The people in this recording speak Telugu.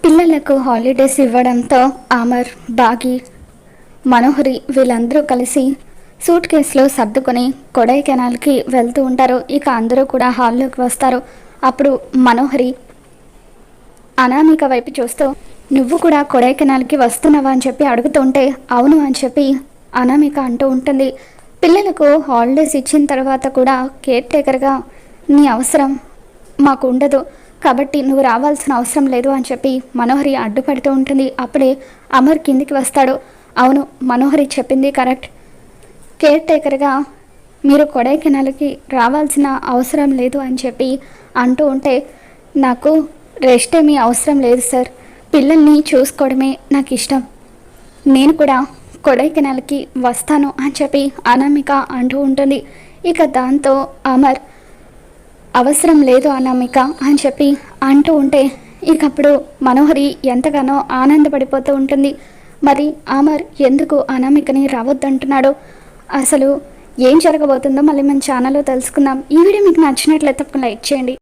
పిల్లలకు హాలిడేస్ ఇవ్వడంతో అమర్, బాగి, మనోహరి వీళ్ళందరూ కలిసి సూట్ కేసులో సర్దుకొని కొడైకెనాల్కి వెళ్తూ ఉంటారు. ఇక అందరూ కూడా హాల్లోకి వస్తారు. అప్పుడు మనోహరి అనామిక వైపు చూస్తూ, నువ్వు కూడా కొడైకెనాల్కి వస్తున్నావా అని చెప్పి అడుగుతుంటే, అవును అని చెప్పి అనామిక అంటూ ఉంటుంది. పిల్లలకు హాలిడేస్ ఇచ్చిన తర్వాత కూడా కేర్ టేకర్గా నీ అవసరం మాకు ఉండదు, కాబట్టి నువ్వు రావాల్సిన అవసరం లేదు అని చెప్పి మనోహరి అడ్డుపడుతూ ఉంటుంది. అప్పుడే అమర్ కిందికి వస్తాడు. అవును, మనోహరి చెప్పింది కరెక్ట్, కేర్ టేకర్గా మీరు కొడైకెనాల్కి రావాల్సిన అవసరం లేదు అని చెప్పి అంటూ ఉంటే, నాకు రెస్ట్ ఏమీ అవసరం లేదు సార్, పిల్లల్ని చూసుకోవడమే నాకు ఇష్టం, నేను కూడా కొడైకెనాల్కి వస్తాను అని చెప్పి అనామిక అంటూ ఉంటుంది. ఇక దాంతో అమర్ అవసరం లేదు అనామిక అని చెప్పి అంటూ ఉంటే, ఇకప్పుడు మనోహరి ఎంతగానో ఆనందపడిపోతూ ఉంటుంది. మరి అమర్ ఎందుకు అనామికని రావద్దంటున్నాడో, అసలు ఏం జరగబోతుందో మళ్ళీ మన ఛానల్లో తెలుసుకుందాం. ఈ వీడియో మీకు నచ్చినట్లయితే తప్పకుండా లైక్ చేయండి.